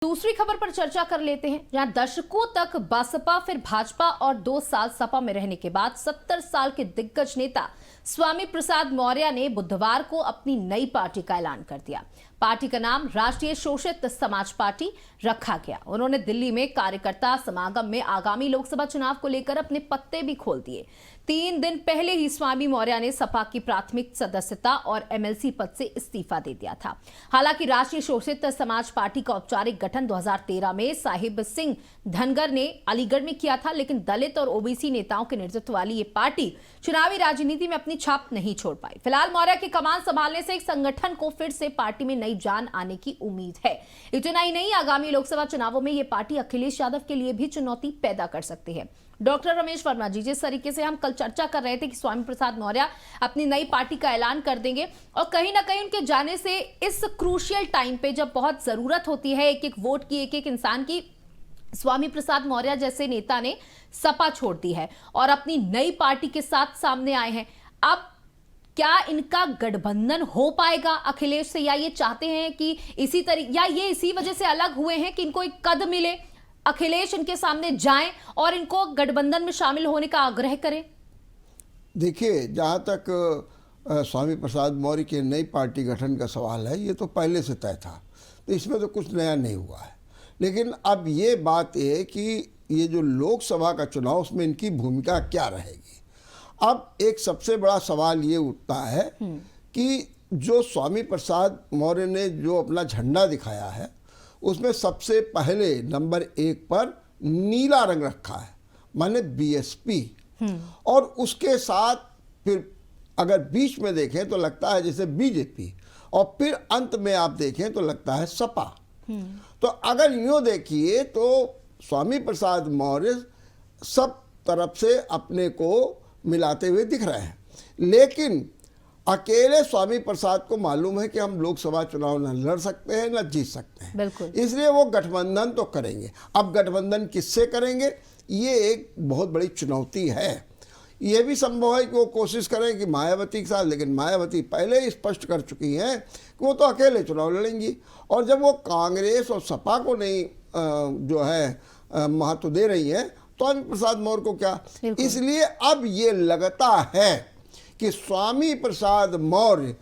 दूसरी खबर पर चर्चा कर लेते हैं, जहां दशकों तक बसपा फिर भाजपा और 2 साल सपा में रहने के बाद 70 साल के दिग्गज नेता स्वामी प्रसाद मौर्य ने बुधवार को अपनी नई पार्टी का ऐलान कर दिया। पार्टी का नाम राष्ट्रीय शोषित समाज पार्टी रखा गया। उन्होंने दिल्ली में कार्यकर्ता समागम में आगामी लोकसभा चुनाव को लेकर अपने पत्ते भी खोल दिए। 3 दिन पहले ही स्वामी मौर्य ने सपा की प्राथमिक सदस्यता और एमएलसी पद से इस्तीफा दे दिया था। हालांकि राष्ट्रीय शोषित समाज पार्टी का औपचारिक गठन 2013 में साहिब सिंह धनगर ने अलीगढ़ में किया था, लेकिन दलित और ओबीसी नेताओं के नेतृत्व वाली ये पार्टी चुनावी राजनीति में अपनी छाप नहीं छोड़ पाई। फिलहाल मौर्य की कमान संभालने से एक संगठन को फिर से पार्टी में नई जान आने की उम्मीद है। इतना ही नहीं, आगामी लोकसभा चुनावों में यह पार्टी अखिलेश यादव के लिए भी चुनौती पैदा कर सकती है। डॉक्टर रमेश वर्मा जी, जिस तरीके से हम कल चर्चा कर रहे थे कि स्वामी प्रसाद मौर्य अपनी नई पार्टी का ऐलान कर देंगे और कहीं ना कहीं उनके जाने से इस क्रूशियल टाइम पे जब बहुत जरूरत होती है एक एक वोट की, एक एक इंसान की, स्वामी प्रसाद मौर्य जैसे नेता ने सपा छोड़ दी है और अपनी नई पार्टी के साथ सामने आए हैं। अब क्या इनका गठबंधन हो पाएगा अखिलेश से, या ये चाहते हैं कि इसी तरीके, या ये इसी वजह से अलग हुए हैं कि इनको एक कद मिले, अखिलेश इनके सामने जाएं और इनको गठबंधन में शामिल होने का आग्रह करें? देखिए, जहाँ तक स्वामी प्रसाद मौर्य की नई पार्टी गठन का सवाल है, ये तो पहले से तय था, तो इसमें तो कुछ नया नहीं हुआ है। लेकिन अब ये बात है कि ये जो लोकसभा का चुनाव, उसमें इनकी भूमिका क्या रहेगी। अब एक सबसे बड़ा सवाल ये उठता है कि जो स्वामी प्रसाद मौर्य ने जो अपना झंडा दिखाया है, उसमें सबसे पहले नंबर 1 पर नीला रंग रखा है, माने बीएसपी, और उसके साथ फिर अगर बीच में देखें तो लगता है जैसे बीजेपी, और फिर अंत में आप देखें तो लगता है सपा। तो अगर यूँ देखिए तो स्वामी प्रसाद मौर्य सब तरफ से अपने को मिलाते हुए दिख रहे हैं, लेकिन अकेले स्वामी प्रसाद को मालूम है कि हम लोकसभा चुनाव न लड़ सकते हैं न जीत सकते हैं, इसलिए वो गठबंधन तो करेंगे। अब गठबंधन किससे करेंगे, ये एक बहुत बड़ी चुनौती है। ये भी संभव है कि वो कोशिश करें कि मायावती के साथ, लेकिन मायावती पहले ही स्पष्ट कर चुकी हैं कि वो तो अकेले चुनाव लड़ेंगी, और जब वो कांग्रेस और सपा को नहीं जो है महत्व दे रही हैं, तो स्वामी प्रसाद मौर्य को क्या। इसलिए अब ये लगता है कि स्वामी प्रसाद मौर्य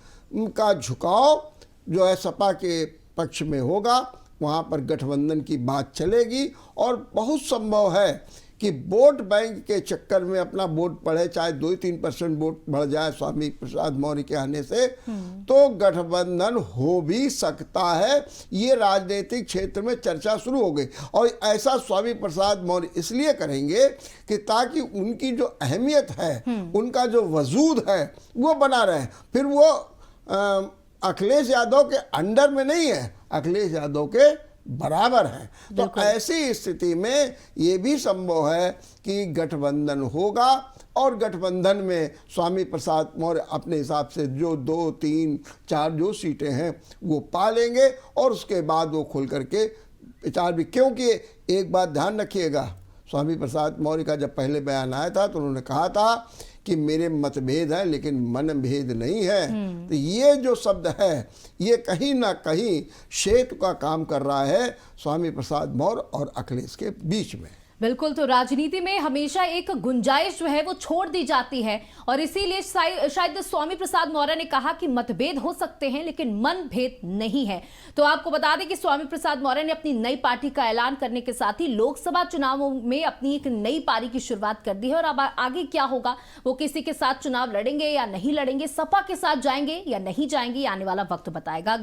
का झुकाव जो है सपा के पक्ष में होगा, वहाँ पर गठबंधन की बात चलेगी, और बहुत संभव है कि वोट बैंक के चक्कर में अपना वोट बढ़े, चाहे 2-3% वोट बढ़ जाए स्वामी प्रसाद मौर्य के आने से, तो गठबंधन हो भी सकता है। ये राजनीतिक क्षेत्र में चर्चा शुरू हो गई, और ऐसा स्वामी प्रसाद मौर्य इसलिए करेंगे कि ताकि उनकी जो अहमियत है, उनका जो वजूद है, वो बना रहे। फिर वो अखिलेश यादव के अंडर में नहीं है, अखिलेश यादव के बराबर है। तो ऐसी स्थिति में ये भी संभव है कि गठबंधन होगा, और गठबंधन में स्वामी प्रसाद मौर्य अपने हिसाब से जो 2, 3, 4 जो सीटें हैं वो पा लेंगे, और उसके बाद वो खुल करके विचार भी, क्योंकि एक बात ध्यान रखिएगा, स्वामी प्रसाद मौर्य का जब पहले बयान आया था तो उन्होंने कहा था कि मेरे मतभेद हैं लेकिन मनभेद नहीं है। तो ये जो शब्द है, ये कहीं ना कहीं सेतु का काम कर रहा है स्वामी प्रसाद मौर्य और अखिलेश के बीच में। बिल्कुल, तो राजनीति में हमेशा एक गुंजाइश जो है वो छोड़ दी जाती है, और इसीलिए शायद स्वामी प्रसाद मौर्य ने कहा कि मतभेद हो सकते हैं लेकिन मनभेद नहीं है। तो आपको बता दें कि स्वामी प्रसाद मौर्य ने अपनी नई पार्टी का ऐलान करने के साथ ही लोकसभा चुनावों में अपनी एक नई पारी की शुरुआत कर दी है, और अब आगे क्या होगा, वो किसी के साथ चुनाव लड़ेंगे या नहीं लड़ेंगे, सपा के साथ जाएंगे या नहीं जाएंगे, आने वाला वक्त बताएगा।